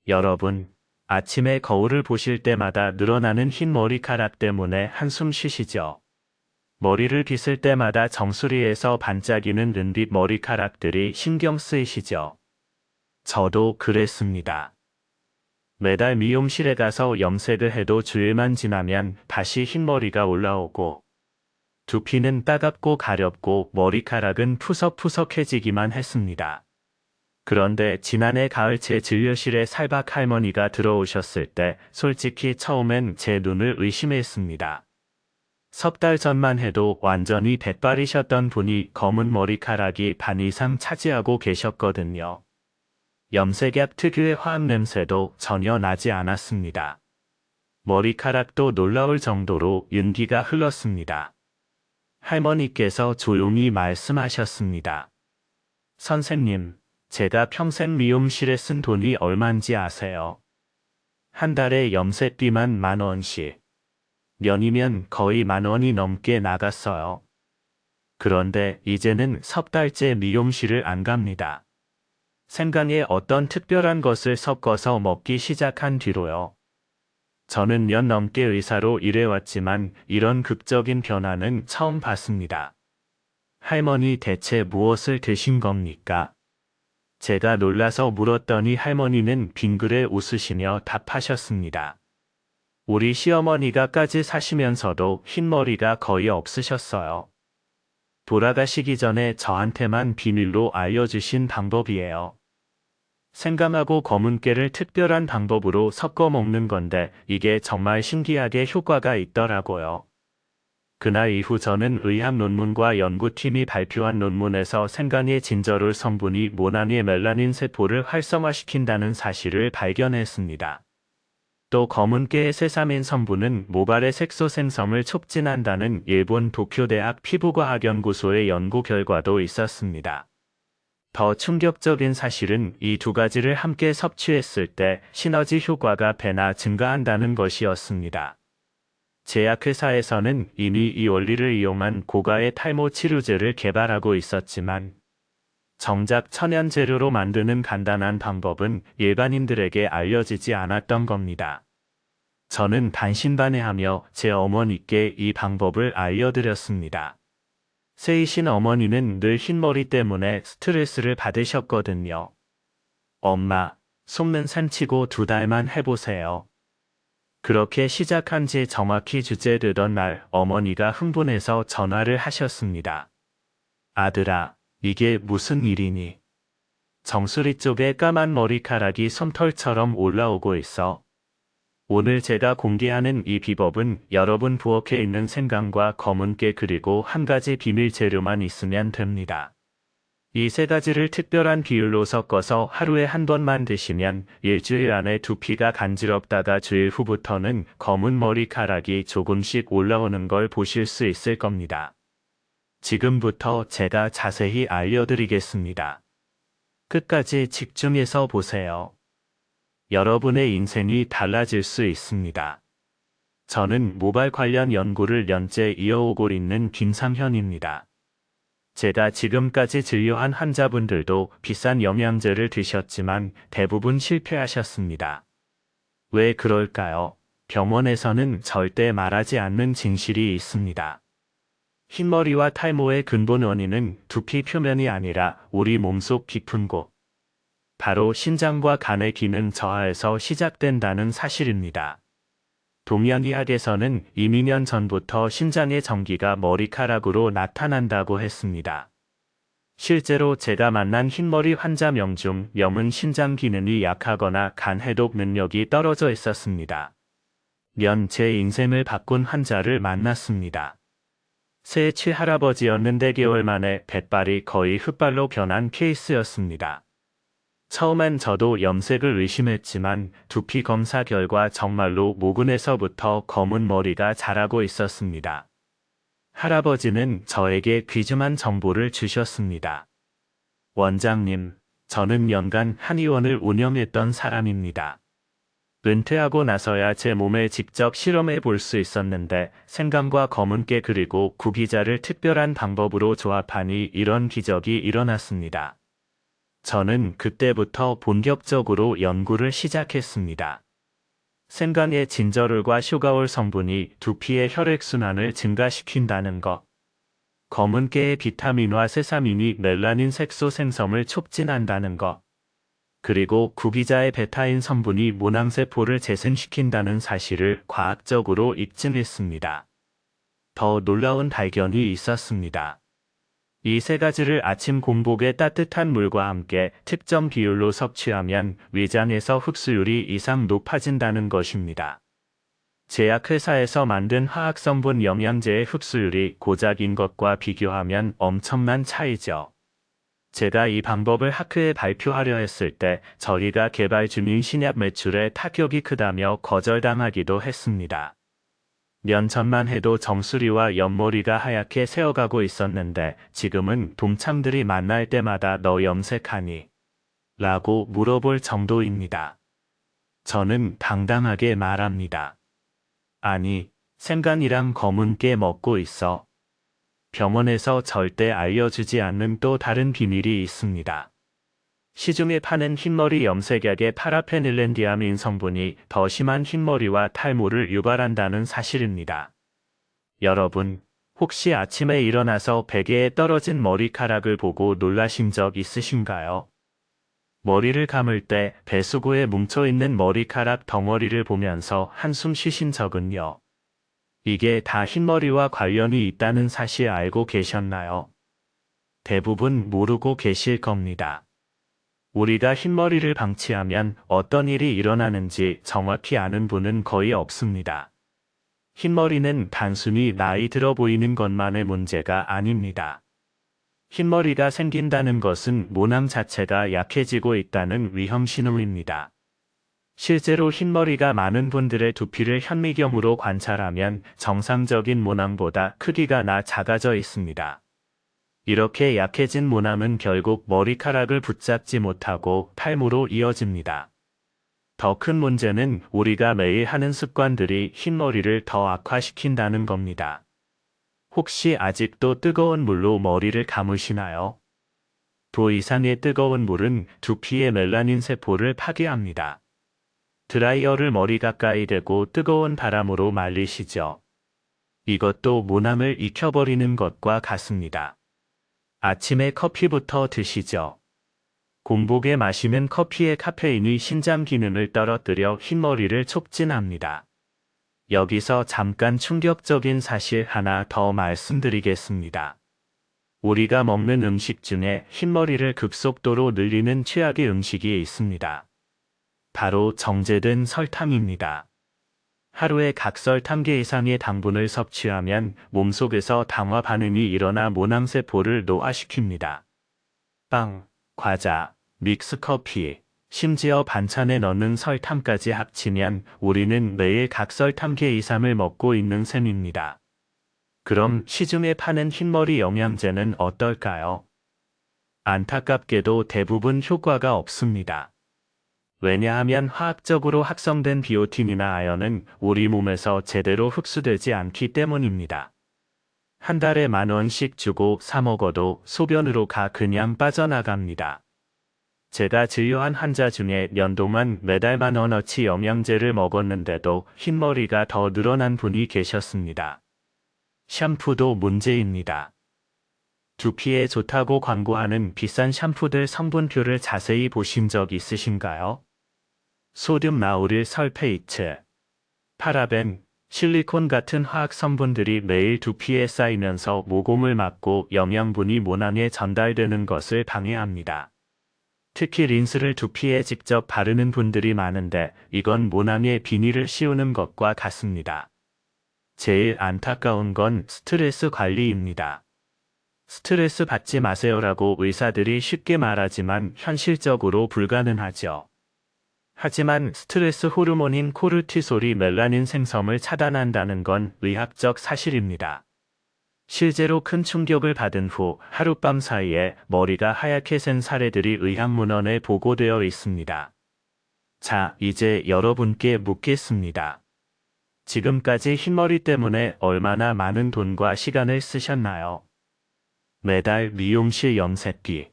여러분, 아침에 거울을 보실 때마다 늘어나는 흰 머리카락 때문에 한숨 쉬시죠? 머리를 빗을 때마다 정수리에서 반짝이는 은빛 머리카락들이 신경 쓰이시죠? 저도 그랬습니다. 매달 미용실에 가서 염색을 해도 주일만 지나면 다시 흰머리가 올라오고, 두피는 따갑고 가렵고 머리카락은 푸석푸석해지기만 했습니다. 그런데 지난해 가을 제 진료실에 살박 할머니가 들어오셨을 때 솔직히 처음엔 제 눈을 의심했습니다. 석 달 전만 해도 완전히 백발이셨던 분이 검은 머리카락이 반 이상 차지하고 계셨거든요. 염색약 특유의 화학 냄새도 전혀 나지 않았습니다. 머리카락도 놀라울 정도로 윤기가 흘렀습니다. 할머니께서 조용히 말씀하셨습니다. 선생님, 제가 평생 미용실에 쓴 돈이 얼마인지 아세요? 한 달에 염색비만 10,000원씩. 년이면 거의 10,000원이 넘게 나갔어요. 그런데 이제는 석 달째 미용실을 안 갑니다. 생강에 어떤 특별한 것을 섞어서 먹기 시작한 뒤로요. 저는 년 넘게 의사로 일해왔지만 이런 극적인 변화는 처음 봤습니다. 할머니 대체 무엇을 드신 겁니까? 제가 놀라서 물었더니 할머니는 빙그레 웃으시며 답하셨습니다. 우리 시어머니가까지 사시면서도 흰머리가 거의 없으셨어요. 돌아가시기 전에 저한테만 비밀로 알려주신 방법이에요. 생강하고 검은깨를 특별한 방법으로 섞어 먹는 건데 이게 정말 신기하게 효과가 있더라고요. 그날 이후 저는 의학 논문과 연구팀이 발표한 논문에서 생강의 진저롤 성분이 모낭의 멜라닌 세포를 활성화시킨다는 사실을 발견했습니다. 또 검은깨의 세사민 성분은 모발의 색소 생성을 촉진한다는 일본 도쿄대학 피부과학연구소의 연구 결과도 있었습니다. 더 충격적인 사실은 이 두 가지를 함께 섭취했을 때 시너지 효과가 배나 증가한다는 것이었습니다. 제약회사에서는 이미 이 원리를 이용한 고가의 탈모 치료제를 개발하고 있었지만 정작 천연 재료로 만드는 간단한 방법은 일반인들에게 알려지지 않았던 겁니다. 저는 반신반의하며 제 어머니께 이 방법을 알려드렸습니다. 세이신 어머니는 늘 흰머리 때문에 스트레스를 받으셨거든요. 엄마, 속는 산치고 2달만 해보세요. 그렇게 시작한 지 정확히 주째 되던 날 어머니가 흥분해서 전화를 하셨습니다. 아들아, 이게 무슨 일이니? 정수리 쪽에 까만 머리카락이 솜털처럼 올라오고 있어. 오늘 제가 공개하는 이 비법은 여러분 부엌에 있는 생강과 검은깨 그리고 한 가지 비밀 재료만 있으면 됩니다. 이 세 가지를 특별한 비율로 섞어서 하루에 한 번만 드시면 일주일 안에 두피가 간지럽다가 주일 후부터는 검은 머리카락이 조금씩 올라오는 걸 보실 수 있을 겁니다. 지금부터 제가 자세히 알려드리겠습니다. 끝까지 집중해서 보세요. 여러분의 인생이 달라질 수 있습니다. 저는 모발 관련 연구를 년째 이어오고 있는 김상현입니다. 제가 지금까지 진료한 환자분들도 비싼 영양제를 드셨지만 대부분 실패하셨습니다. 왜 그럴까요? 병원에서는 절대 말하지 않는 진실이 있습니다. 흰머리와 탈모의 근본 원인은 두피 표면이 아니라 우리 몸속 깊은 곳, 바로 신장과 간의 기능 저하에서 시작된다는 사실입니다. 동양의학에서는 이미 년 전부터 신장의 정기가 머리카락으로 나타난다고 했습니다. 실제로 제가 만난 흰머리 환자 명 중 명은 신장 기능이 약하거나 간 해독 능력이 떨어져 있었습니다. 제 인생을 바꾼 환자를 만났습니다. 새해 친할아버지였는데 개월 만에 백발이 거의 흑발로 변한 케이스였습니다. 처음엔 저도 염색을 의심했지만 두피 검사 결과 정말로 모근에서부터 검은 머리가 자라고 있었습니다. 할아버지는 저에게 귀중한 정보를 주셨습니다. 원장님, 저는 연간 한의원을 운영했던 사람입니다. 은퇴하고 나서야 제 몸에 직접 실험해 볼 수 있었는데 생강과 검은깨 그리고 구기자를 특별한 방법으로 조합하니 이런 기적이 일어났습니다. 저는 그때부터 본격적으로 연구를 시작했습니다. 생강의 진저롤과 슈가올 성분이 두피의 혈액순환을 증가시킨다는 것, 검은 깨의 비타민과 세사민이 멜라닌 색소 생성을 촉진한다는 것, 그리고 구기자의 베타인 성분이 모낭세포를 재생시킨다는 사실을 과학적으로 입증했습니다. 더 놀라운 발견이 있었습니다. 이 세 가지를 아침 공복에 따뜻한 물과 함께 특정 비율로 섭취하면 위장에서 흡수율이 이상 높아진다는 것입니다. 제약회사에서 만든 화학성분 영양제의 흡수율이 고작인 것과 비교하면 엄청난 차이죠. 제가 이 방법을 학회에 발표하려 했을 때 저희가 개발 중인 신약 매출에 타격이 크다며 거절당하기도 했습니다. 년 전만 해도 정수리와 옆머리가 하얗게 새어가고 있었는데 지금은 동창들이 만날 때마다 너 염색하니? 라고 물어볼 정도입니다. 저는 당당하게 말합니다. 아니, 생강이랑 검은 깨 먹고 있어. 병원에서 절대 알려주지 않는 또 다른 비밀이 있습니다. 시중에 파는 흰머리 염색약의 파라페닐렌디아민 성분이 더 심한 흰머리와 탈모를 유발한다는 사실입니다. 여러분, 혹시 아침에 일어나서 베개에 떨어진 머리카락을 보고 놀라신 적 있으신가요? 머리를 감을 때 배수구에 뭉쳐있는 머리카락 덩어리를 보면서 한숨 쉬신 적은요? 이게 다 흰머리와 관련이 있다는 사실 알고 계셨나요? 대부분 모르고 계실 겁니다. 우리가 흰머리를 방치하면 어떤 일이 일어나는지 정확히 아는 분은 거의 없습니다. 흰머리는 단순히 나이 들어 보이는 것만의 문제가 아닙니다. 흰머리가 생긴다는 것은 모낭 자체가 약해지고 있다는 위험 신호입니다. 실제로 흰머리가 많은 분들의 두피를 현미경으로 관찰하면 정상적인 모낭보다 크기가 작아져 있습니다. 이렇게 약해진 모낭은 결국 머리카락을 붙잡지 못하고 탈모로 이어집니다. 더 큰 문제는 우리가 매일 하는 습관들이 흰머리를 더 악화시킨다는 겁니다. 혹시 아직도 뜨거운 물로 머리를 감으시나요? 도 이상의 뜨거운 물은 두피의 멜라닌 세포를 파괴합니다. 드라이어를 머리 가까이 대고 뜨거운 바람으로 말리시죠. 이것도 모낭을 익혀버리는 것과 같습니다. 아침에 커피부터 드시죠. 공복에 마시는 커피의 카페인이 신장 기능을 떨어뜨려 흰머리를 촉진합니다. 여기서 잠깐 충격적인 사실 하나 더 말씀드리겠습니다. 우리가 먹는 음식 중에 흰머리를 급속도로 늘리는 최악의 음식이 있습니다. 바로 정제된 설탕입니다. 하루에 각설탕 개 이상의 당분을 섭취하면 몸속에서 당화 반응이 일어나 모낭세포를 노화시킵니다. 빵, 과자, 믹스커피, 심지어 반찬에 넣는 설탕까지 합치면 우리는 매일 각설탕 개 이상을 먹고 있는 셈입니다. 그럼 시중에 파는 흰머리 영양제는 어떨까요? 안타깝게도 대부분 효과가 없습니다. 왜냐하면 화학적으로 합성된 비오틴이나 아연은 우리 몸에서 제대로 흡수되지 않기 때문입니다. 한 달에 10,000원씩 주고 사 먹어도 소변으로 그냥 빠져나갑니다. 제가 진료한 환자 중에 년 동안 매달 10,000원어치 영양제를 먹었는데도 흰머리가 더 늘어난 분이 계셨습니다. 샴푸도 문제입니다. 두피에 좋다고 광고하는 비싼 샴푸들 성분표를 자세히 보신 적 있으신가요? 소듐 나우릴 설페이트, 파라벤, 실리콘 같은 화학 성분들이 매일 두피에 쌓이면서 모공을 막고 영양분이 모낭에 전달되는 것을 방해합니다. 특히 린스를 두피에 직접 바르는 분들이 많은데 이건 모낭에 비닐을 씌우는 것과 같습니다. 제일 안타까운 건 스트레스 관리입니다. 스트레스 받지 마세요라고 의사들이 쉽게 말하지만 현실적으로 불가능하죠. 하지만 스트레스 호르몬인 코르티솔이 멜라닌 생성을 차단한다는 건 의학적 사실입니다. 실제로 큰 충격을 받은 후 하룻밤 사이에 머리가 하얗게 샌 사례들이 의학문헌에 보고되어 있습니다. 자, 이제 여러분께 묻겠습니다. 지금까지 흰머리 때문에 얼마나 많은 돈과 시간을 쓰셨나요? 매달 미용실 염색비,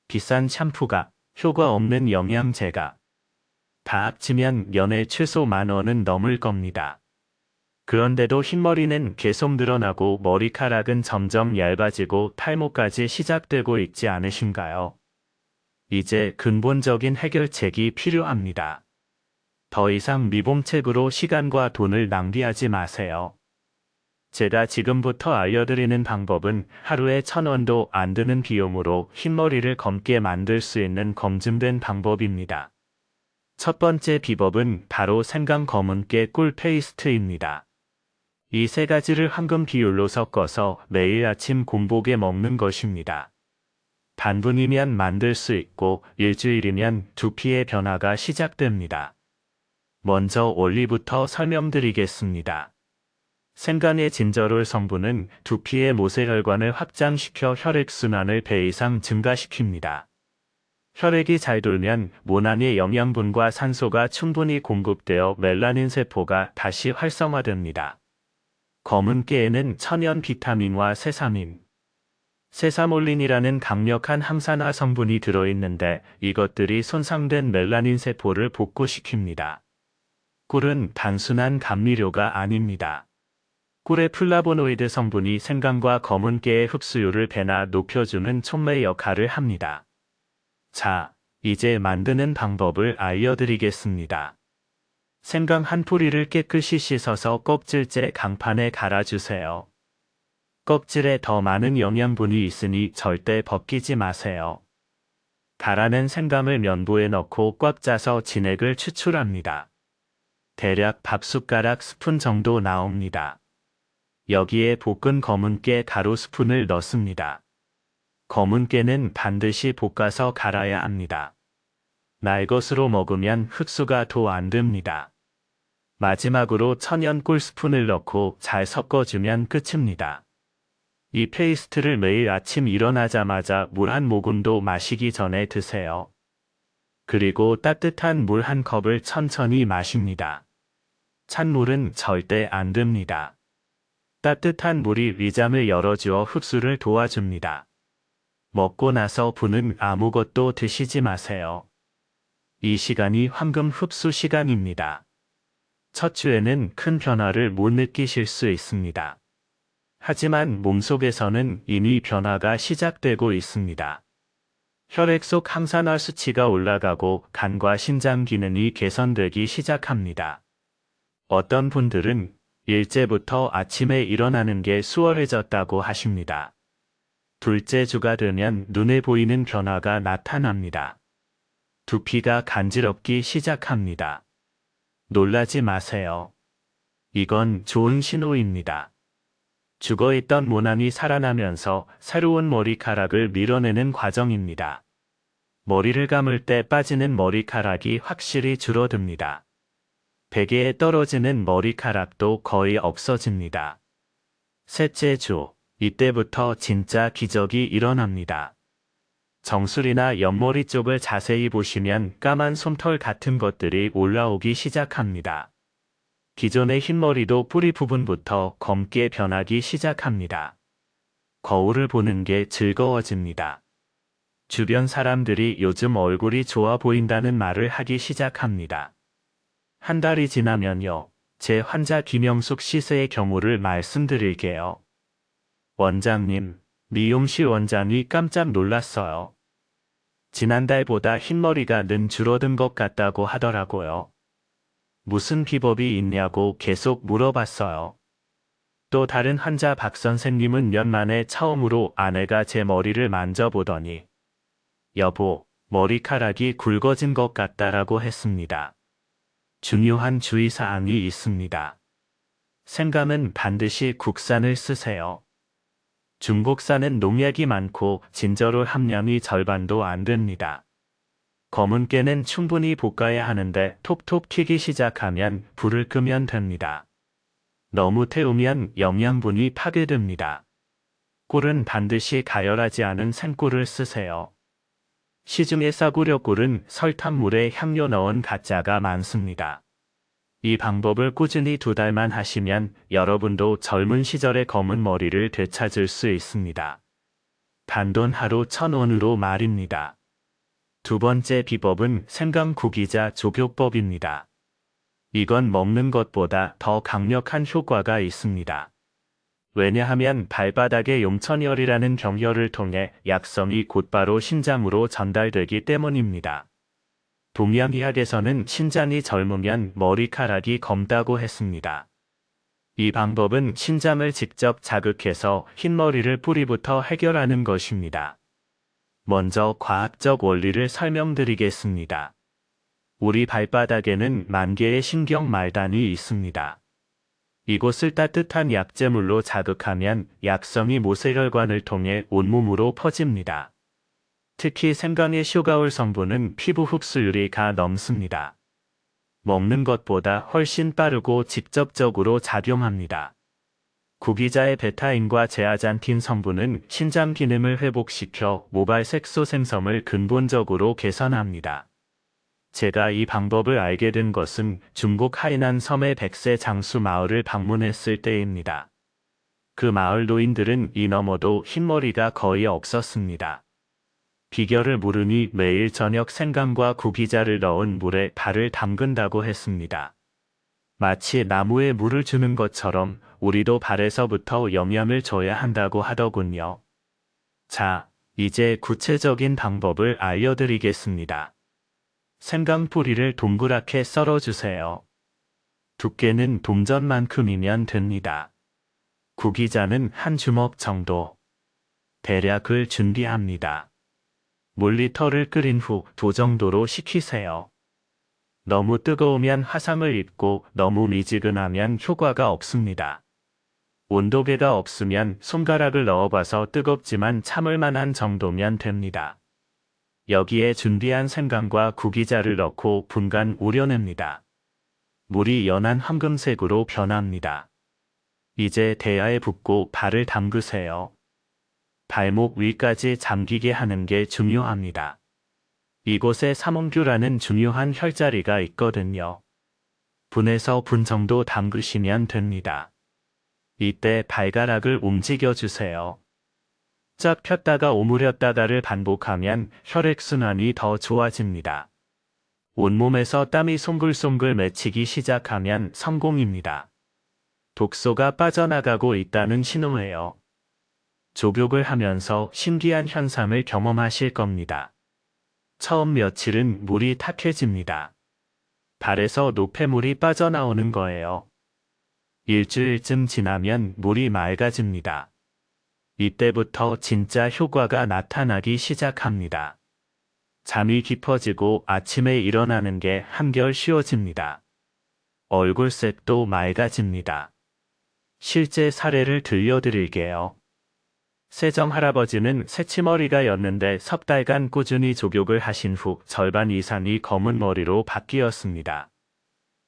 비싼 샴푸가, 효과 없는 영양제가 다 합치면 연에 최소 10,000원은 넘을 겁니다. 그런데도 흰머리는 계속 늘어나고 머리카락은 점점 얇아지고 탈모까지 시작되고 있지 않으신가요? 이제 근본적인 해결책이 필요합니다. 더 이상 미봉책으로 시간과 돈을 낭비하지 마세요. 제가 지금부터 알려드리는 방법은 하루에 1,000원도 안 드는 비용으로 흰머리를 검게 만들 수 있는 검증된 방법입니다. 첫 번째 비법은 바로 생강 검은깨 꿀 페이스트입니다. 이 세 가지를 황금 비율로 섞어서 매일 아침 공복에 먹는 것입니다. 반분이면 만들 수 있고 일주일이면 두피의 변화가 시작됩니다. 먼저 원리부터 설명드리겠습니다. 생강의 진저롤 성분은 두피의 모세혈관을 확장시켜 혈액순환을 배 이상 증가시킵니다. 혈액이 잘 돌면 몸 안의 영양분과 산소가 충분히 공급되어 멜라닌 세포가 다시 활성화됩니다. 검은 깨에는 천연 비타민과 세사민, 세사몰린이라는 강력한 항산화 성분이 들어있는데 이것들이 손상된 멜라닌 세포를 복구시킵니다. 꿀은 단순한 감미료가 아닙니다. 꿀의 플라보노이드 성분이 생강과 검은 깨의 흡수율을 배나 높여주는 촉매 역할을 합니다. 자, 이제 만드는 방법을 알려드리겠습니다. 생강 한 뿌리를 깨끗이 씻어서 껍질째 강판에 갈아주세요. 껍질에 더 많은 영양분이 있으니 절대 벗기지 마세요. 갈아낸 생강을 면보에 넣고 꽉 짜서 진액을 추출합니다. 대략 밥숟가락 스푼 정도 나옵니다. 여기에 볶은 검은깨 가루 스푼을 넣습니다. 검은깨는 반드시 볶아서 갈아야 합니다. 날것으로 먹으면 흡수가 더 안 됩니다. 마지막으로 천연 꿀 스푼을 넣고 잘 섞어주면 끝입니다. 이 페이스트를 매일 아침 일어나자마자 물 한 모금도 마시기 전에 드세요. 그리고 따뜻한 물 한 컵을 천천히 마십니다. 찬물은 절대 안 됩니다. 따뜻한 물이 위장을 열어주어 흡수를 도와줍니다. 먹고 나서 분은 아무것도 드시지 마세요. 이 시간이 황금 흡수 시간입니다. 첫 주에는 큰 변화를 못 느끼실 수 있습니다. 하지만 몸속에서는 이미 변화가 시작되고 있습니다. 혈액 속 항산화 수치가 올라가고 간과 신장 기능이 개선되기 시작합니다. 어떤 분들은 일째부터 아침에 일어나는 게 수월해졌다고 하십니다. 둘째 주가 되면 눈에 보이는 변화가 나타납니다. 두피가 간지럽기 시작합니다. 놀라지 마세요. 이건 좋은 신호입니다. 죽어있던 모낭이 살아나면서 새로운 머리카락을 밀어내는 과정입니다. 머리를 감을 때 빠지는 머리카락이 확실히 줄어듭니다. 베개에 떨어지는 머리카락도 거의 없어집니다. 셋째 주, 이때부터 진짜 기적이 일어납니다. 정수리나 옆머리 쪽을 자세히 보시면 까만 솜털 같은 것들이 올라오기 시작합니다. 기존의 흰머리도 뿌리 부분부터 검게 변하기 시작합니다. 거울을 보는 게 즐거워집니다. 주변 사람들이 요즘 얼굴이 좋아 보인다는 말을 하기 시작합니다. 한 달이 지나면요. 제 환자 김영숙 씨의 경우를 말씀드릴게요. 원장님, 미용실 원장이 깜짝 놀랐어요. 지난달보다 흰머리가 는 줄어든 것 같다고 하더라고요. 무슨 비법이 있냐고 계속 물어봤어요. 또 다른 환자 박 선생님은 몇 만에 처음으로 아내가 제 머리를 만져보더니 여보, 머리카락이 굵어진 것 같다라고 했습니다. 중요한 주의사항이 있습니다. 생강은 반드시 국산을 쓰세요. 중국산은 농약이 많고 진저롤 함량이 절반도 안 됩니다. 검은 깨는 충분히 볶아야 하는데 톡톡 튀기 시작하면 불을 끄면 됩니다. 너무 태우면 영양분이 파괴됩니다. 꿀은 반드시 가열하지 않은 생꿀을 쓰세요. 시중의 싸구려 꿀은 설탕물에 향료 넣은 가짜가 많습니다. 이 방법을 꾸준히 2달만 하시면 여러분도 젊은 시절의 검은 머리를 되찾을 수 있습니다. 단돈 하루 1,000원으로 말입니다. 두 번째 비법은 생강구기자 족욕법입니다. 이건 먹는 것보다 더 강력한 효과가 있습니다. 왜냐하면 발바닥의 용천혈이라는 경혈을 통해 약성이 곧바로 신장으로 전달되기 때문입니다. 동양의학에서는 신장이 젊으면 머리카락이 검다고 했습니다. 이 방법은 신장을 직접 자극해서 흰머리를 뿌리부터 해결하는 것입니다. 먼저 과학적 원리를 설명드리겠습니다. 우리 발바닥에는 만 개의 신경 말단이 있습니다. 이곳을 따뜻한 약재물로 자극하면 약성이 모세혈관을 통해 온몸으로 퍼집니다. 특히 생강의 슈가올 성분은 피부 흡수율이 가 넘습니다. 먹는 것보다 훨씬 빠르고 직접적으로 작용합니다. 구기자의 베타인과 제아잔틴 성분은 신장 기능을 회복시켜 모발 색소 생성을 근본적으로 개선합니다. 제가 이 방법을 알게 된 것은 중국 하이난 섬의 백세 장수 마을을 방문했을 때입니다. 그 마을 노인들은 이 너머도 흰머리가 거의 없었습니다. 비결을 물으니 매일 저녁 생강과 구기자를 넣은 물에 발을 담근다고 했습니다. 마치 나무에 물을 주는 것처럼 우리도 발에서부터 영양을 줘야 한다고 하더군요. 자, 이제 구체적인 방법을 알려드리겠습니다. 생강 뿌리를 동그랗게 썰어주세요. 두께는 동전만큼이면 됩니다. 구기자는 한 주먹 정도. 대략을 준비합니다. 물리터를 끓인 후 도 정도로 식히세요. 너무 뜨거우면 화상을 입고 너무 미지근하면 효과가 없습니다. 온도계가 없으면 손가락을 넣어봐서 뜨겁지만 참을 만한 정도면 됩니다. 여기에 준비한 생강과 구기자를 넣고 분간 우려냅니다. 물이 연한 황금색으로 변합니다. 이제 대야에 붓고 발을 담그세요. 발목 위까지 잠기게 하는 게 중요합니다. 이곳에 삼음규라는 중요한 혈자리가 있거든요. 분에서 분 정도 담그시면 됩니다. 이때 발가락을 움직여주세요. 쫙 폈다가 오므렸다가를 반복하면 혈액순환이 더 좋아집니다. 온몸에서 땀이 송글송글 맺히기 시작하면 성공입니다. 독소가 빠져나가고 있다는 신호예요. 족욕을 하면서 신기한 현상을 경험하실 겁니다. 처음 며칠은 물이 탁해집니다. 발에서 노폐물이 빠져나오는 거예요. 일주일쯤 지나면 물이 맑아집니다. 이때부터 진짜 효과가 나타나기 시작합니다. 잠이 깊어지고 아침에 일어나는 게 한결 쉬워집니다. 얼굴색도 맑아집니다. 실제 사례를 들려드릴게요. 세정할아버지는 새치머리가였는데 석 달간 꾸준히 족욕을 하신 후 절반 이상이 검은 머리로 바뀌었습니다.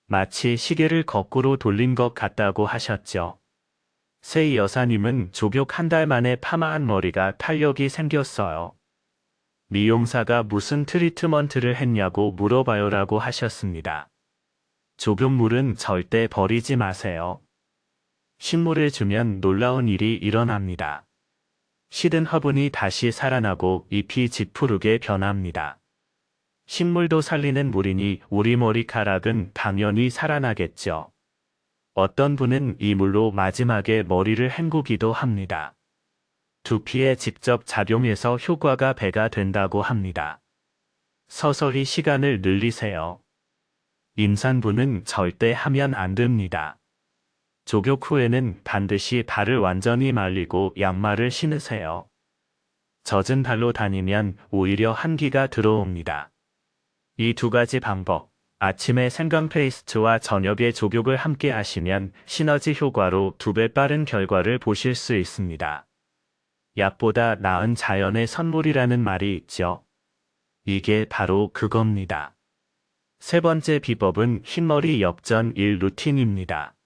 마치 시계를 거꾸로 돌린 것 같다고 하셨죠. 새 여사님은 족욕 한 달 만에 파마한 머리가 탄력이 생겼어요. 미용사가 무슨 트리트먼트를 했냐고 물어봐요라고 하셨습니다. 족욕물은 절대 버리지 마세요. 식물을 주면 놀라운 일이 일어납니다. 시든 화분이 다시 살아나고 잎이 짙푸르게 변합니다. 식물도 살리는 물이니 우리 머리카락은 당연히 살아나겠죠. 어떤 분은 이 물로 마지막에 머리를 헹구기도 합니다. 두피에 직접 작용해서 효과가 배가 된다고 합니다. 서서히 시간을 늘리세요. 임산부는 절대 하면 안 됩니다. 족욕 후에는 반드시 발을 완전히 말리고 양말을 신으세요. 젖은 발로 다니면 오히려 한기가 들어옵니다. 이 두 가지 방법, 아침에 생강 페이스트와 저녁에 족욕을 함께 하시면 시너지 효과로 2배 빠른 결과를 보실 수 있습니다. 약보다 나은 자연의 선물이라는 말이 있죠. 이게 바로 그겁니다. 세 번째 비법은 흰머리 역전 1 루틴입니다.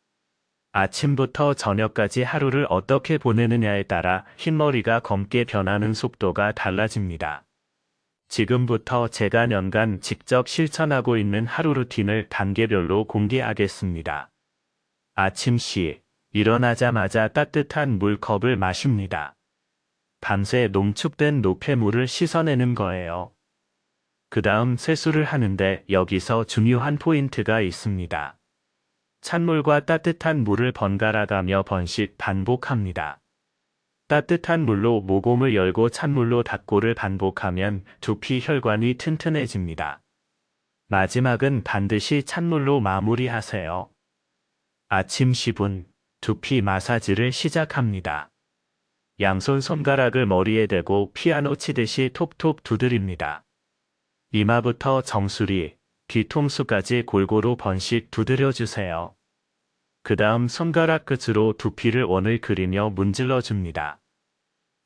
아침부터 저녁까지 하루를 어떻게 보내느냐에 따라 흰머리가 검게 변하는 속도가 달라집니다. 지금부터 제가 년간 직접 실천하고 있는 하루 루틴을 단계별로 공개하겠습니다. 아침 시 일어나자마자 따뜻한 물컵을 마십니다. 밤새 농축된 노폐물을 씻어내는 거예요. 그 다음 세수를 하는데 여기서 중요한 포인트가 있습니다. 찬물과 따뜻한 물을 번갈아 가며 번씩 반복합니다. 따뜻한 물로 모공을 열고 찬물로 닦고를 반복하면 두피 혈관이 튼튼해집니다. 마지막은 반드시 찬물로 마무리하세요. 아침 10분 두피 마사지를 시작합니다. 양손 손가락을 머리에 대고 피아노 치듯이 톡톡 두드립니다. 이마부터 정수리, 뒤통수까지 골고루 번씩 두드려주세요. 그 다음 손가락 끝으로 두피를 원을 그리며 문질러 줍니다.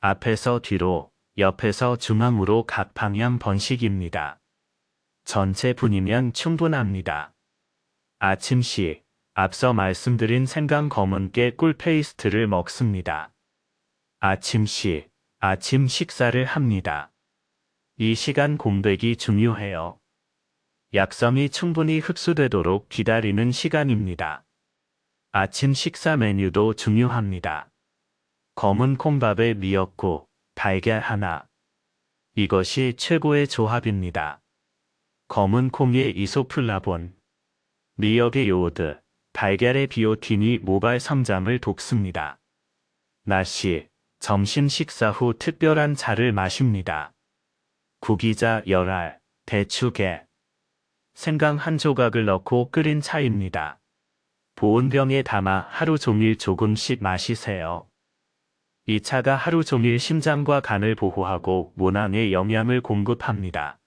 앞에서 뒤로, 옆에서 중앙으로 각 방향 번식입니다. 전체 분이면 충분합니다. 아침 시, 앞서 말씀드린 생강 검은깨 꿀 페이스트를 먹습니다. 아침 시, 아침 식사를 합니다. 이 시간 공백이 중요해요. 약성이 충분히 흡수되도록 기다리는 시간입니다. 아침 식사 메뉴도 중요합니다. 검은 콩밥에 미역국, 달걀 하나. 이것이 최고의 조합입니다. 검은 콩에 이소플라본, 미역의 요오드, 달걀의 비오틴이 모발 성장을 돕습니다. 낮 시, 점심 식사 후 특별한 차를 마십니다. 구기자 열알, 대추개, 생강 한 조각을 넣고 끓인 차입니다. 보온병에 담아 하루 종일 조금씩 마시세요. 이 차가 하루 종일 심장과 간을 보호하고 모낭에 영양을 공급합니다.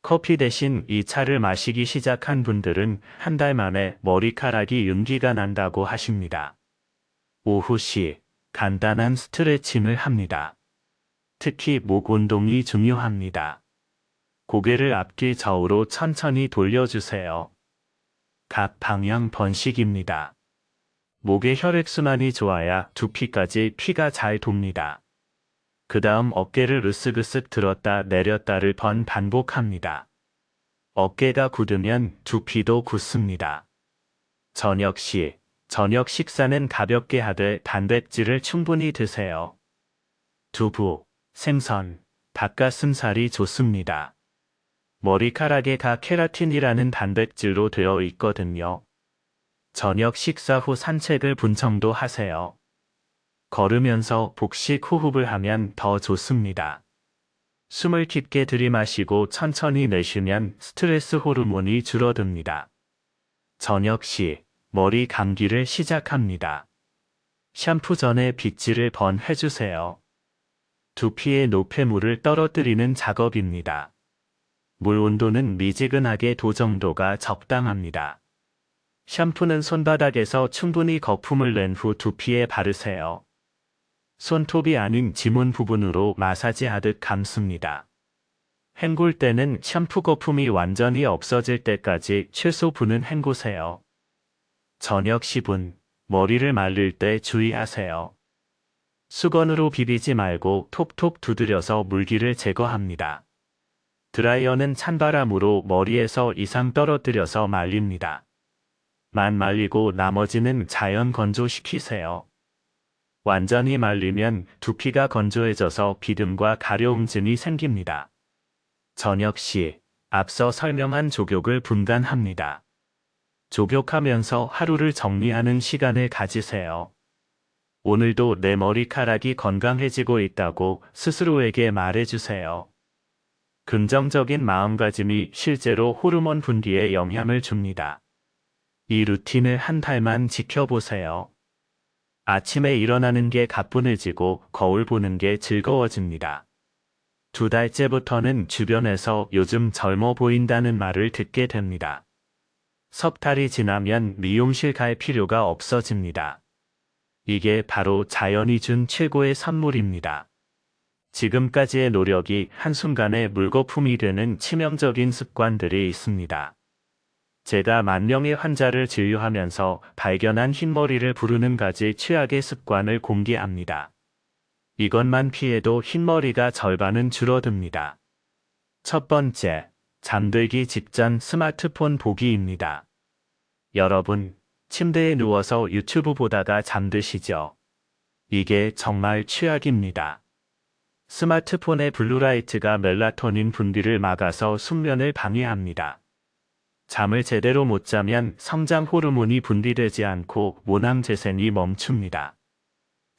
커피 대신 이 차를 마시기 시작한 분들은 한 달 만에 머리카락이 윤기가 난다고 하십니다. 오후 시 간단한 스트레칭을 합니다. 특히 목 운동이 중요합니다. 고개를 앞뒤 좌우로 천천히 돌려주세요. 각 방향 번식입니다. 목의 혈액순환이 좋아야 두피까지 피가 잘 돕니다. 그 다음 어깨를 으쓱으쓱 들었다 내렸다를 반복합니다. 어깨가 굳으면 두피도 굳습니다. 저녁 시, 저녁 식사는 가볍게 하되 단백질을 충분히 드세요. 두부, 생선, 닭가슴살이 좋습니다. 머리카락에 다 케라틴이라는 단백질로 되어 있거든요. 저녁 식사 후 산책을 분청도 하세요. 걸으면서 복식 호흡을 하면 더 좋습니다. 숨을 깊게 들이마시고 천천히 내쉬면 스트레스 호르몬이 줄어듭니다. 저녁 시 머리 감기를 시작합니다. 샴푸 전에 빗질을 해주세요. 두피의 노폐물을 떨어뜨리는 작업입니다. 물 온도는 미지근하게 도정도가 적당합니다. 샴푸는 손바닥에서 충분히 거품을 낸 후 두피에 바르세요. 손톱이 아닌 지문 부분으로 마사지하듯 감습니다. 헹굴 때는 샴푸 거품이 완전히 없어질 때까지 최소 분은 헹구세요. 저녁 10분, 머리를 말릴 때 주의하세요. 수건으로 비비지 말고 톡톡 두드려서 물기를 제거합니다. 드라이어는 찬바람으로 머리에서 이상 떨어뜨려서 말립니다. 만 말리고 나머지는 자연 건조시키세요. 완전히 말리면 두피가 건조해져서 비듬과 가려움증이 생깁니다. 저녁 시 앞서 설명한 족욕을 분간합니다. 족욕하면서 하루를 정리하는 시간을 가지세요. 오늘도 내 머리카락이 건강해지고 있다고 스스로에게 말해주세요. 긍정적인 마음가짐이 실제로 호르몬 분비에 영향을 줍니다. 이 루틴을 한 달만 지켜보세요. 아침에 일어나는 게 가뿐해지고 거울 보는 게 즐거워집니다. 2달째부터는 주변에서 요즘 젊어 보인다는 말을 듣게 됩니다. 석 달이 지나면 미용실 갈 필요가 없어집니다. 이게 바로 자연이 준 최고의 선물입니다. 지금까지의 노력이 한순간에 물거품이 되는 치명적인 습관들이 있습니다. 제가 만명의 환자를 진료하면서 발견한 흰머리를 부르는 가지 최악의 습관을 공개합니다. 이것만 피해도 흰머리가 절반은 줄어듭니다. 첫 번째, 잠들기 직전 스마트폰 보기입니다. 여러분, 침대에 누워서 유튜브 보다가 잠드시죠? 이게 정말 최악입니다. 스마트폰의 블루라이트가 멜라토닌 분비를 막아서 숙면을 방해합니다. 잠을 제대로 못 자면 성장 호르몬이 분비되지 않고 모낭 재생이 멈춥니다.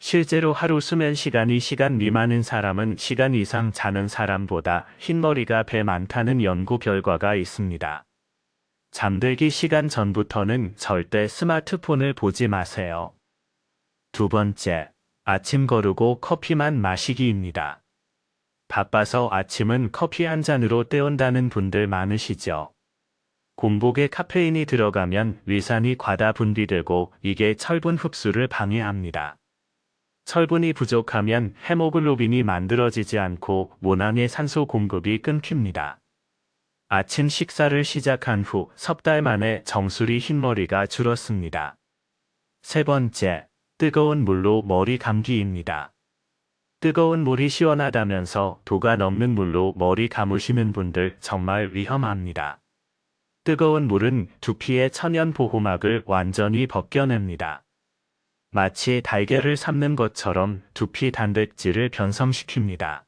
실제로 하루 수면 시간이 시간 미만인 사람은 시간 이상 자는 사람보다 흰머리가 배 많다는 연구 결과가 있습니다. 잠들기 시간 전부터는 절대 스마트폰을 보지 마세요. 두 번째, 아침 거르고 커피만 마시기입니다. 바빠서 아침은 커피 한 잔으로 때운다는 분들 많으시죠? 공복에 카페인이 들어가면 위산이 과다 분비되고 이게 철분 흡수를 방해합니다. 철분이 부족하면 헤모글로빈이 만들어지지 않고 모낭의 산소 공급이 끊깁니다. 아침 식사를 시작한 후 석 달 만에 정수리 흰머리가 줄었습니다. 세 번째, 뜨거운 물로 머리 감기입니다. 뜨거운 물이 시원하다면서 도가 넘는 물로 머리 감으시는 분들 정말 위험합니다. 뜨거운 물은 두피의 천연 보호막을 완전히 벗겨냅니다. 마치 달걀을 삶는 것처럼 두피 단백질을 변성시킵니다.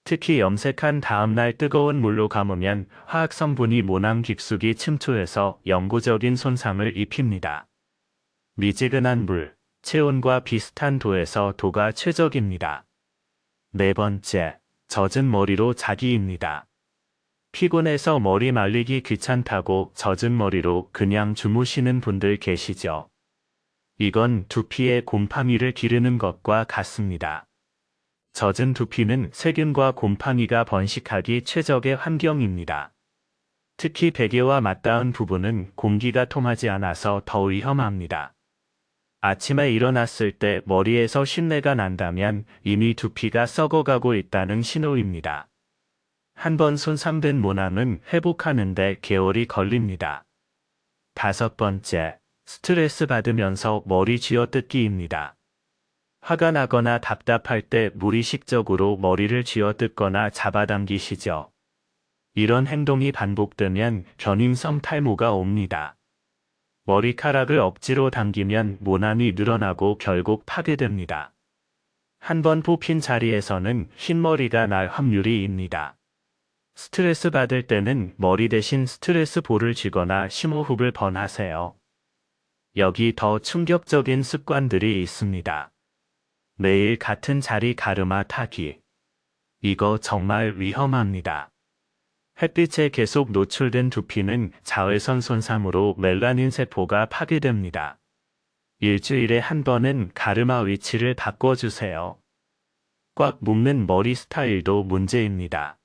특히 염색한 다음날 뜨거운 물로 감으면 화학성분이 모낭 깊숙이 침투해서 영구적인 손상을 입힙니다. 미지근한 물, 체온과 비슷한 도에서 도가 최적입니다. 네 번째, 젖은 머리로 자기입니다. 피곤해서 머리 말리기 귀찮다고 젖은 머리로 그냥 주무시는 분들 계시죠? 이건 두피에 곰팡이를 기르는 것과 같습니다. 젖은 두피는 세균과 곰팡이가 번식하기 최적의 환경입니다. 특히 베개와 맞닿은 부분은 공기가 통하지 않아서 더 위험합니다. 아침에 일어났을 때 머리에서 쉰내가 난다면 이미 두피가 썩어가고 있다는 신호입니다. 한번 손상된 모낭은 회복하는데 개월이 걸립니다. 다섯 번째, 스트레스 받으면서 머리 쥐어뜯기입니다. 화가 나거나 답답할 때 무의식적으로 머리를 쥐어뜯거나 잡아당기시죠. 이런 행동이 반복되면 견인성 탈모가 옵니다. 머리카락을 억지로 당기면 모낭이 늘어나고 결국 파괴됩니다. 한번 뽑힌 자리에서는 흰머리가 날 확률이입니다. 스트레스 받을 때는 머리 대신 스트레스 볼을 쥐거나 심호흡을 번하세요. 여기 더 충격적인 습관들이 있습니다. 매일 같은 자리 가르마 타기. 이거 정말 위험합니다. 햇빛에 계속 노출된 두피는 자외선 손상으로 멜라닌 세포가 파괴됩니다. 일주일에 한 번은 가르마 위치를 바꿔주세요. 꽉 묶는 머리 스타일도 문제입니다.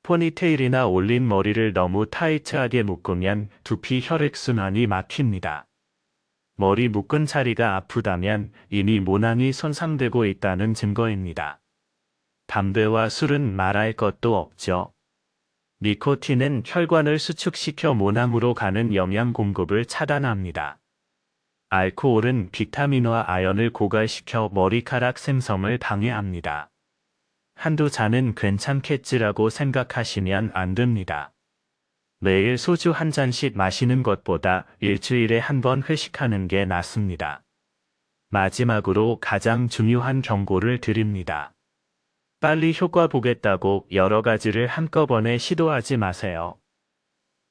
포니테일이나 올린 머리를 너무 타이트하게 묶으면 두피 혈액순환이 막힙니다. 머리 묶은 자리가 아프다면 이미 모낭이 손상되고 있다는 증거입니다. 담배와 술은 말할 것도 없죠. 니코틴은 혈관을 수축시켜 모낭으로 가는 영양 공급을 차단합니다. 알코올은 비타민과 아연을 고갈시켜 머리카락 생성을 방해합니다. 한두 잔은 괜찮겠지라고 생각하시면 안 됩니다. 매일 소주 한 잔씩 마시는 것보다 일주일에 한 번 회식하는 게 낫습니다. 마지막으로 가장 중요한 경고를 드립니다. 빨리 효과 보겠다고 여러 가지를 한꺼번에 시도하지 마세요.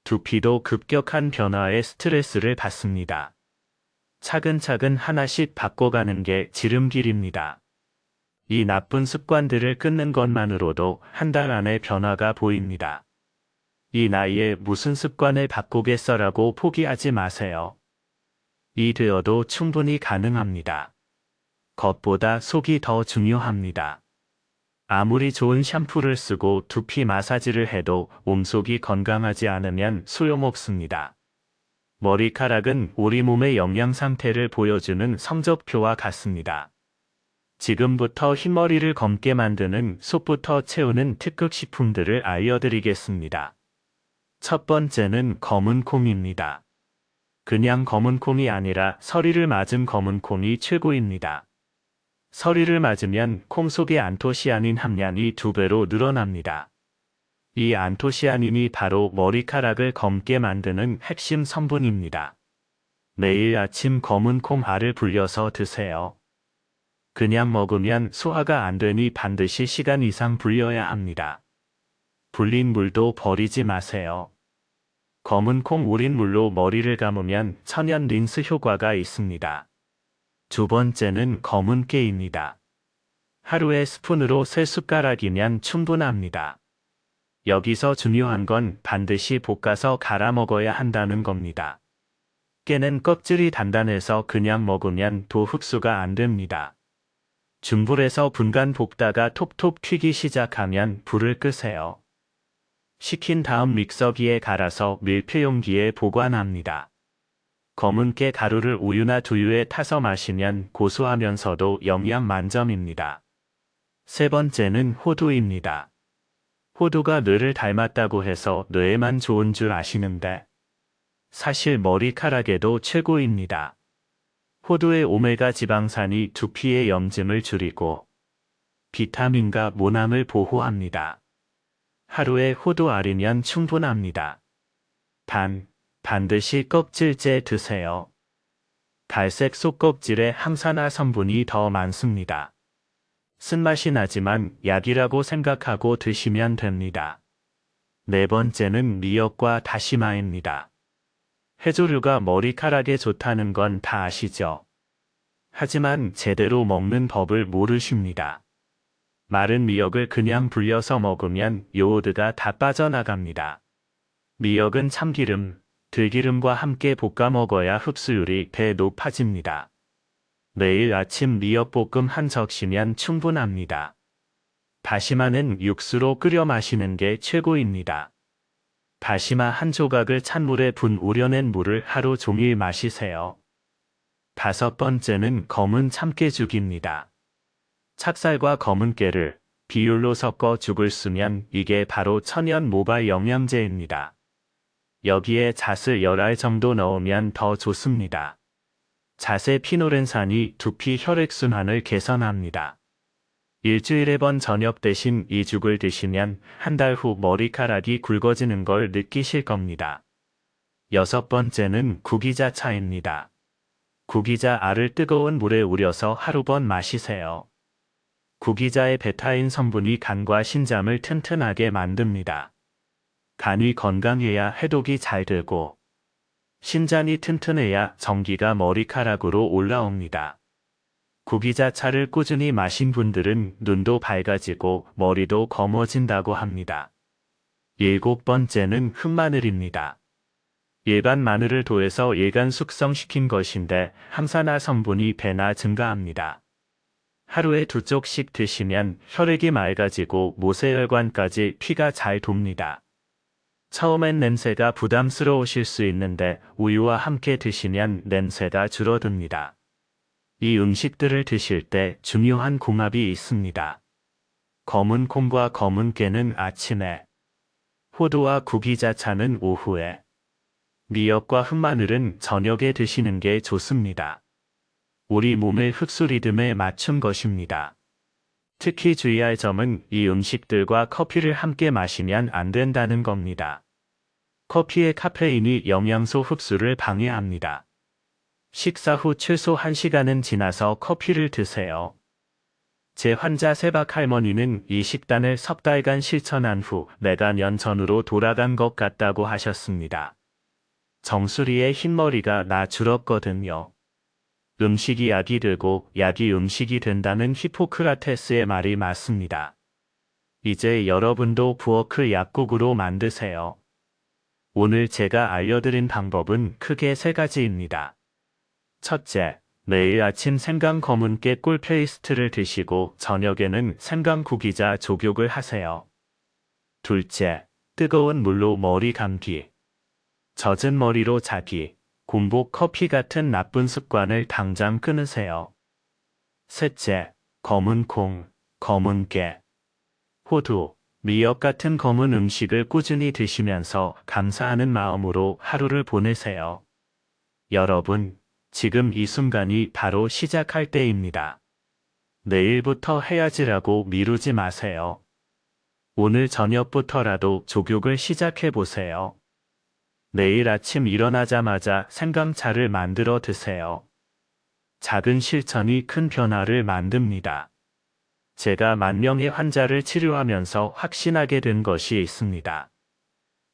두피도 급격한 변화에 스트레스를 받습니다. 차근차근 하나씩 바꿔가는 게 지름길입니다. 이 나쁜 습관들을 끊는 것만으로도 한 달 안에 변화가 보입니다. 이 나이에 무슨 습관을 바꾸겠어라고 포기하지 마세요. 이 되어도 충분히 가능합니다. 겉보다 속이 더 중요합니다. 아무리 좋은 샴푸를 쓰고 두피 마사지를 해도 몸속이 건강하지 않으면 소용없습니다. 머리카락은 우리 몸의 영양 상태를 보여주는 성적표와 같습니다. 지금부터 흰머리를 검게 만드는 속부터 채우는 특급 식품들을 알려드리겠습니다. 첫 번째는 검은 콩입니다. 그냥 검은 콩이 아니라 서리를 맞은 검은 콩이 최고입니다. 서리를 맞으면 콩 속의 안토시아닌 함량이 2배로 늘어납니다. 이 안토시아닌이 바로 머리카락을 검게 만드는 핵심 성분입니다. 매일 아침 검은 콩 알을 불려서 드세요. 그냥 먹으면 소화가 안 되니 반드시 시간 이상 불려야 합니다. 불린 물도 버리지 마세요. 검은 콩 우린 물로 머리를 감으면 천연 린스 효과가 있습니다. 두 번째는 검은 깨입니다. 하루에 스푼으로 3숟가락이면 충분합니다. 여기서 중요한 건 반드시 볶아서 갈아 먹어야 한다는 겁니다. 깨는 껍질이 단단해서 그냥 먹으면 도 흡수가 안 됩니다. 중불에서 분간 볶다가 톱톱 튀기 시작하면 불을 끄세요. 식힌 다음 믹서기에 갈아서 밀폐용기에 보관합니다. 검은 깨 가루를 우유나 두유에 타서 마시면 고소하면서도 영양 만점입니다. 세 번째는 호두입니다. 호두가 뇌를 닮았다고 해서 뇌에만 좋은 줄 아시는데 사실 머리카락에도 최고입니다. 호두의 오메가 지방산이 두피의 염증을 줄이고 비타민과 모낭을 보호합니다. 하루에 호두 알이면 충분합니다. 반드시 껍질째 드세요. 갈색 속껍질에 항산화 성분이 더 많습니다. 쓴맛이 나지만 약이라고 생각하고 드시면 됩니다. 네 번째는 미역과 다시마입니다. 해조류가 머리카락에 좋다는 건 다 아시죠? 하지만 제대로 먹는 법을 모르십니다. 마른 미역을 그냥 불려서 먹으면 요오드가 다 빠져나갑니다. 미역은 참기름, 들기름과 함께 볶아 먹어야 흡수율이 배 높아집니다. 매일 아침 미역볶음 한 적시면 충분합니다. 다시마는 육수로 끓여 마시는 게 최고입니다. 다시마 한 조각을 찬물에 분 우려낸 물을 하루 종일 마시세요. 다섯 번째는 검은 참깨죽입니다. 찹쌀과 검은 깨를 비율로 섞어 죽을 쓰면 이게 바로 천연 모발 영양제입니다. 여기에 잣을 10알 정도 넣으면 더 좋습니다. 잣의 피노렌산이 두피 혈액순환을 개선합니다. 일주일에 번 저녁 대신 이 죽을 드시면 한 달 후 머리카락이 굵어지는 걸 느끼실 겁니다. 여섯 번째는 구기자차입니다. 구기자 알을 뜨거운 물에 우려서 하루 번 마시세요. 구기자의 베타인 성분이 간과 신장을 튼튼하게 만듭니다. 간이 건강해야 해독이 잘 되고 신장이 튼튼해야 전기가 머리카락으로 올라옵니다. 구기자차를 꾸준히 마신 분들은 눈도 밝아지고 머리도 검어진다고 합니다. 일곱 번째는 흑마늘입니다. 일반 마늘을 도에서 일간 숙성시킨 것인데 항산화 성분이 배나 증가합니다. 하루에 2쪽씩 드시면 혈액이 맑아지고 모세혈관까지 피가 잘 돕니다. 처음엔 냄새가 부담스러우실 수 있는데 우유와 함께 드시면 냄새가 줄어듭니다. 이 음식들을 드실 때 중요한 궁합이 있습니다. 검은 콩과 검은 깨는 아침에, 호두와 구기자차는 오후에, 미역과 흑마늘은 저녁에 드시는 게 좋습니다. 우리 몸의 흡수 리듬에 맞춘 것입니다. 특히 주의할 점은 이 음식들과 커피를 함께 마시면 안 된다는 겁니다. 커피의 카페인이 영양소 흡수를 방해합니다. 식사 후 최소 1시간은 지나서 커피를 드세요. 제 환자 세박 할머니는 이 식단을 석 달간 실천한 후 내가 년 전으로 돌아간 것 같다고 하셨습니다. 정수리에 흰머리가 나 줄었거든요. 음식이 약이 되고 약이 음식이 된다는 히포크라테스의 말이 맞습니다. 이제 여러분도 부엌을 약국으로 만드세요. 오늘 제가 알려드린 방법은 크게 3가지입니다. 첫째, 매일 아침 생강 검은깨 꿀 페이스트를 드시고 저녁에는 생강 구기자 조격을 하세요. 둘째, 뜨거운 물로 머리 감기. 젖은 머리로 자기, 공복 커피 같은 나쁜 습관을 당장 끊으세요. 셋째, 검은 콩, 검은 깨, 호두, 미역 같은 검은 음식을 꾸준히 드시면서 감사하는 마음으로 하루를 보내세요. 여러분, 지금 이 순간이 바로 시작할 때입니다. 내일부터 해야지라고 미루지 마세요. 오늘 저녁부터라도 족욕을 시작해 보세요. 내일 아침 일어나자마자 생강차를 만들어 드세요. 작은 실천이 큰 변화를 만듭니다. 제가 10,000명의 환자를 치료하면서 확신하게 된 것이 있습니다.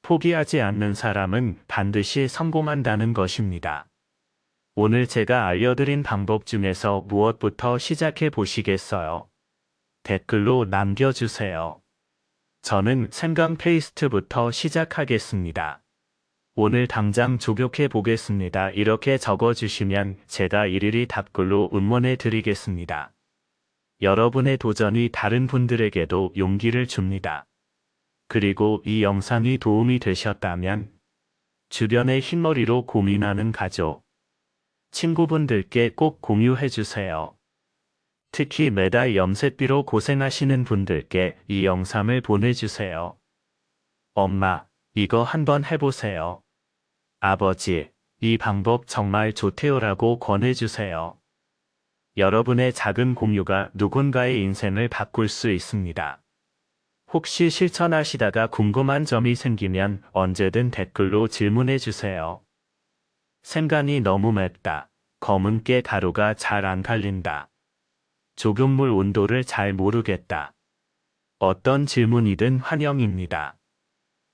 포기하지 않는 사람은 반드시 성공한다는 것입니다. 오늘 제가 알려드린 방법 중에서 무엇부터 시작해 보시겠어요? 댓글로 남겨주세요. 저는 생강 페이스트부터 시작하겠습니다. 오늘 당장 족욕해 보겠습니다. 이렇게 적어주시면 제가 일일이 답글로 응원해 드리겠습니다. 여러분의 도전이 다른 분들에게도 용기를 줍니다. 그리고 이 영상이 도움이 되셨다면 주변의 흰머리로 고민하는 가족, 친구분들께 꼭 공유해 주세요. 특히 매달 염색비로 고생하시는 분들께 이 영상을 보내주세요. 엄마, 이거 한번 해보세요. 아버지, 이 방법 정말 좋대요라고 권해주세요. 여러분의 작은 공유가 누군가의 인생을 바꿀 수 있습니다. 혹시 실천하시다가 궁금한 점이 생기면 언제든 댓글로 질문해 주세요. 생강이 너무 맵다. 검은깨 가루가 잘 안 갈린다. 조경물 온도를 잘 모르겠다. 어떤 질문이든 환영입니다.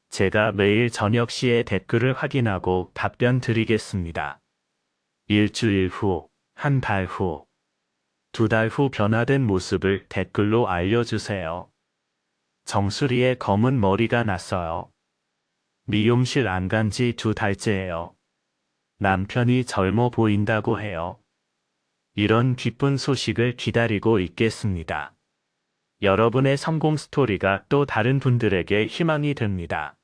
제가 매일 저녁 시에 댓글을 확인하고 답변 드리겠습니다. 일주일 후, 한 달 후, 2달 후 변화된 모습을 댓글로 알려주세요. 정수리에 검은 머리가 났어요. 미용실 안 간 지 2달째예요. 남편이 젊어 보인다고 해요. 이런 기쁜 소식을 기다리고 있겠습니다. 여러분의 성공 스토리가 또 다른 분들에게 희망이 됩니다.